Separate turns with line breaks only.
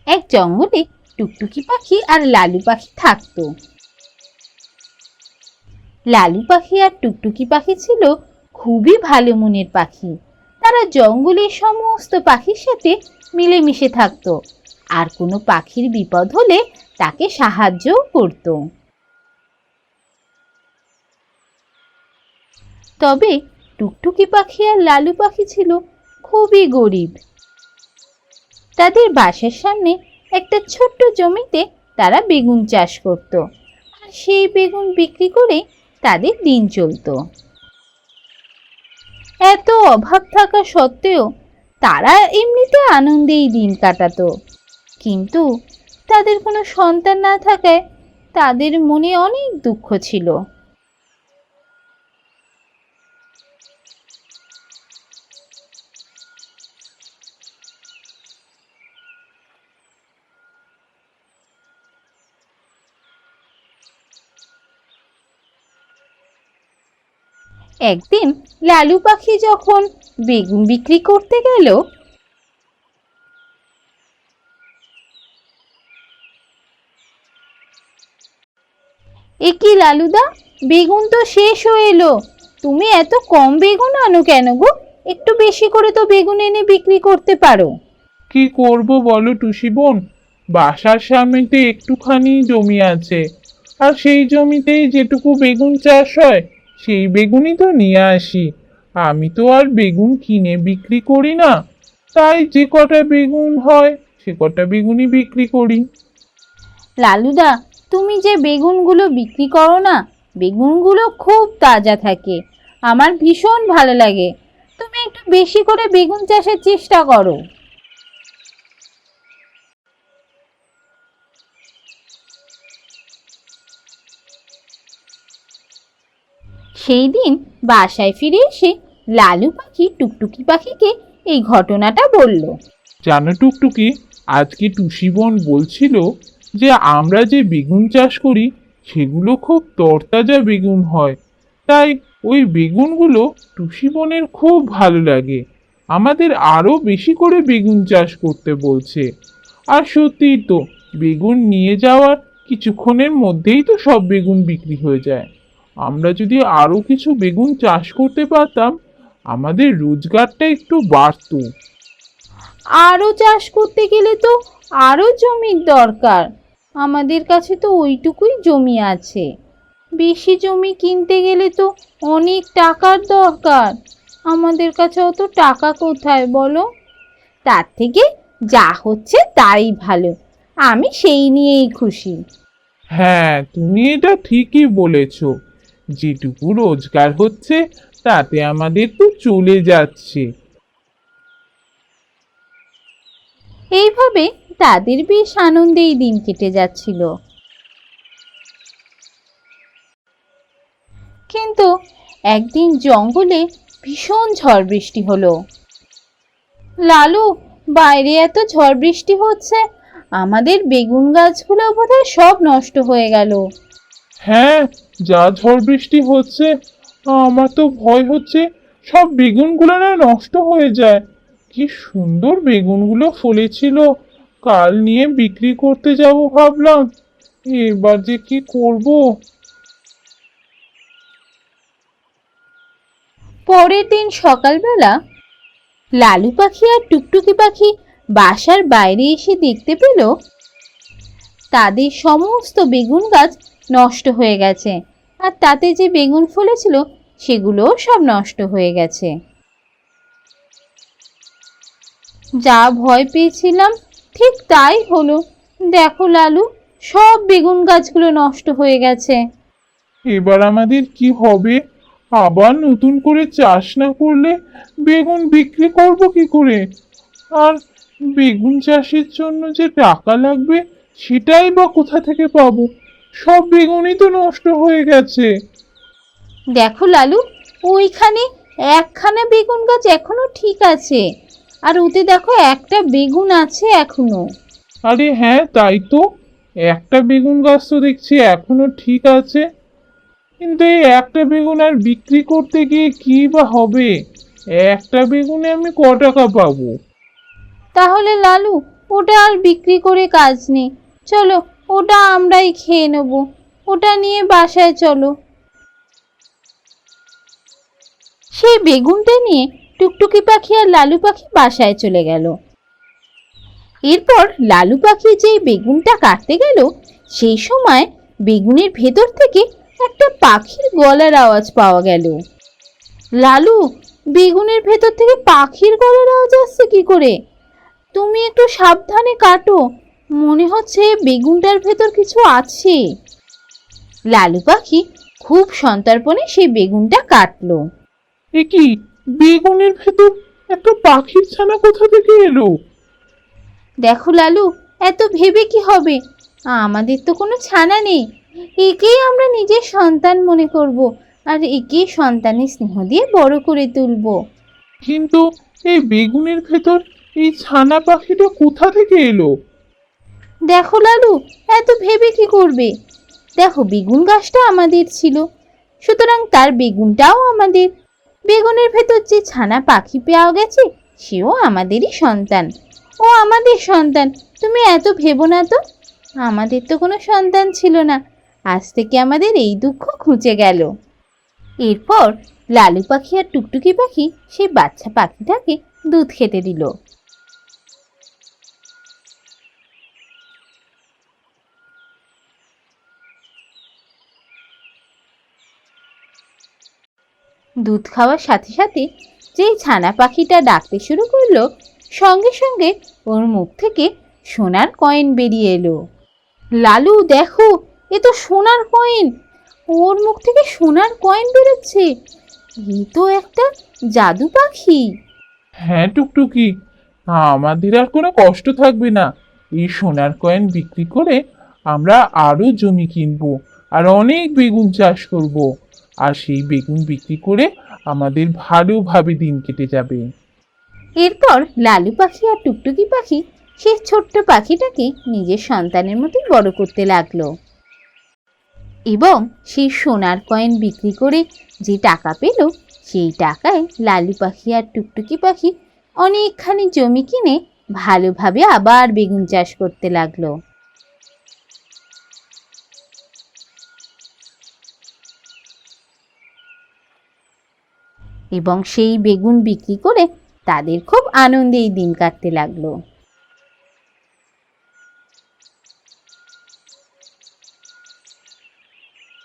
এক জঙ্গলে টুকটুকি পাখি আর লালু পাখি থাকতো। লালু পাখি আর টুকটুকি পাখি ছিল খুবই ভালো মনের পাখি। তারা জঙ্গলের সমস্ত পাখির সাথে মিলেমিশে থাকতো, আর কোনো পাখির বিপদ হলে তাকে সাহায্যও করত। তবে টুকটুকি পাখি আর লালু পাখি ছিল খুবই গরিব। তাদের বাসার সামনে একটা ছোট্ট জমিতে তারা বেগুন চাষ করত, আর সেই বেগুন বিক্রি করে তাদের দিন চলতো। এত অভাব থাকা সত্ত্বেও তারা এমনিতে আনন্দেই দিন কাটাতো। কিন্তু তাদের কোনো সন্তান না থাকায় তাদের মনে অনেক দুঃখ ছিল। একদিন লালু পাখি যখন বেগুন বিক্রি করতে গেল, এ কি লালুদা, বেগুন তো শেষ হয়ে এলো, তুমি এত কম বেগুন আনো কেন গো? একটু বেশি করে তো বেগুন এনে বিক্রি করতে পারো।
কি করব বলো টুসি বোন, বাসার সামনেতে একটুখানি জমি আছে, আর সেই জমিতেই যেটুকু বেগুন চাষ হয় সেই বেগুনই তো নিয়ে আসি। আমি তো আর বেগুন কিনে বিক্রি করি না, তাই যে কটা বেগুন হয় সে কটা বেগুনই বিক্রি করি।
লালুদা, তুমি যে বেগুনগুলো বিক্রি করো না, বেগুনগুলো খুব তাজা থাকে, আমার ভীষণ ভালো লাগে। তুমি একটু বেশি করে বেগুন চাষের চেষ্টা করো। সেই দিন বাসায় ফিরে এসে লালু পাখি টুকটুকি পাখিকে এই ঘটনাটা বলল।
জানো টুকটুকি, আজকে টুসি বোন বলছিল যে আমরা যে বেগুন চাষ করি সেগুলো খুব তরতাজা বেগুন হয়, তাই ওই বেগুনগুলো টুসি বোনের খুব ভালো লাগে। আমাদের আরো বেশি করে বেগুন চাষ করতে বলছে। আর সত্যিই তো, বেগুন নিয়ে যাওয়ার কিছুক্ষণের মধ্যেই তো সব বেগুন বিক্রি হয়ে যায়। আমরা যদি আরো কিছু বেগুন চাষ করতে পারতাম, আমাদের রোজগারটা একটু বাড়তো।
আরও চাষ করতে গেলে তো আরও জমির দরকার। আমাদের কাছে তো ওইটুকুই জমি আছে। বেশি জমি কিনতে গেলে তো অনেক টাকার দরকার। আমাদের কাছে অত টাকা কোথায় বলো? তার থেকে যা হচ্ছে তাই ভালো, আমি সেই নিয়েই খুশি।
হ্যাঁ, তুমি এটা ঠিকই বলেছ। যেটুকু রোজগার হচ্ছে তাতে আমাদের তো চলে যাচ্ছে।
এইভাবে তাদের বেশ আনন্দেই দিন কেটে যাচ্ছিল। কিন্তু একদিন জঙ্গলে ভীষণ ঝড় বৃষ্টি হলো। লালু, বাইরে এত ঝড় বৃষ্টি হচ্ছে, আমাদের বেগুন গাছগুলো বোধহয় সব নষ্ট হয়ে গেল।
হ্যাঁ, যা ঝড় বৃষ্টি হচ্ছে, আমার তো ভয় হচ্ছে সব বেগুনগুলো না নষ্ট হয়ে যায়। কি সুন্দর বেগুনগুলো ফলেছিল, কাল নিয়ে বিক্রি করতে যাব ভাবলাম, এবার যে কি করব।
পরের দিন সকালবেলা লালু পাখি আর টুকটুকি পাখি বাসার বাইরে এসে দেখতে পেল তাদের সমস্ত বেগুন গাছ নষ্ট হয়ে গেছে, আর তাতে যে বেগুন ফলেছিল সেগুলোও সব নষ্ট হয়ে গেছে। যা ভয় পেয়েছিলাম ঠিক তাই হলো। দেখো লালু, সব বেগুন গাছগুলো নষ্ট হয়ে গেছে।
এবার আমাদের কি হবে? আবার নতুন করে চাষ না করলে বেগুন বিক্রি করব কি করে? আর বেগুন চাষের জন্য যে টাকা লাগবে সেটাই বা কোথা থেকে পাবো? সব বেগুনই তো নষ্ট হয়ে গেছে।
দেখো লালু, ওইখানে একখানা বেগুন গাছ এখনো ঠিক আছে, আর ওতে দেখো একটা বেগুন আছে এখনো।
আরে হ্যাঁ, তাই তো, একটা বেগুন গাছ তো দেখছি এখনো ঠিক আছে, কিন্তু এই একটা বেগুন আর বিক্রি করতে গিয়ে কি বা হবে? একটা বেগুনে আমি ক টাকা পাবো?
তাহলে লালু, ওটা আর বিক্রি করে কাজ নেই, চলো ওটা আমরাই খেয়ে নেব, ওটা নিয়ে বাসায় চলো। সেই বেগুনটা নিয়ে টুকটুকি পাখি আর লালু পাখি বাসায় চলে গেল। এরপর লালু পাখি যেই বেগুনটা কাটতে গেল, সেই সময় বেগুনের ভেতর থেকে একটা পাখির গলার আওয়াজ পাওয়া গেল। লালু, বেগুনের ভেতর থেকে পাখির গলার আওয়াজ আসছে কি করে? তুমি একটু সাবধানে কাটো, মনে হচ্ছে বেগুনটার ভেতর কিছু আছে। লালু পাখি খুব সন্তর্পণে সেই বেগুনটা কাটলো।
এ কি, বেগুনের ভেতর একটা পাখির ছানা কোথা থেকে এলো?
দেখো লালু, এত ভেবে কি হবে, আমাদের তো কোনো ছানা নেই, একেই আমরা নিজের সন্তান মনে করব, আর একে সন্তানের স্নেহ দিয়ে বড় করে তুলব।
কিন্তু এই বেগুনের ভেতর এই ছানা পাখিটা কোথা থেকে এলো?
দেখো লালু, এত ভেবে কি করবে, দেখো বেগুন গাছটা আমাদের ছিল, সুতরাং তার বেগুনটাও আমাদের। বেগুনের ভেতর যে ছানা পাখি পাওয়া গেছে, সেও আমাদেরই সন্তান, ও আমাদের সন্তান। তুমি এত ভেবো না তো, আমাদের তো কোনো সন্তান ছিল না, আজ থেকে আমাদের এই দুঃখ ঘুচে গেল। এরপর লালু পাখি আর টুকটুকি পাখি সেই বাচ্চা পাখিটাকে দুধ খেতে দিল। দুধ খাওয়ার সাথে সাথে যেই ছানা পাখিটা ডাকতে শুরু করলো, সঙ্গে সঙ্গে ওর মুখ থেকে সোনার কয়েন বেরিয়ে এলো। লালু দেখো, এ তো সোনার কয়েন, ওর মুখ থেকে সোনার কয়েন বেরোচ্ছে, এ তো একটা জাদু পাখি।
হ্যাঁ টুকটুকি, আমাদের আর কোনো কষ্ট থাকবে না। এই সোনার কয়েন বিক্রি করে আমরা আরো জমি কিনবো আর অনেক বেগুন চাষ করব। আর সেই বেগুন বিক্রি করে আমাদের ভালোভাবে দিন কেটে যাবে।
এরপর লালু পাখি আর টুকটুকি পাখি সেই ছোট্ট পাখিটাকে নিজের সন্তানের মতোই বড় করতে লাগলো, এবং সেই সোনার কয়েন বিক্রি করে যে টাকা পেল, সেই টাকায় লালু পাখি আর টুকটুকি পাখি অনেকখানি জমি কিনে ভালোভাবে আবার বেগুন চাষ করতে লাগলো। এবং সেই বেগুন বিক্রি করে তাদের খুব আনন্দেই দিন কাটতে লাগলো।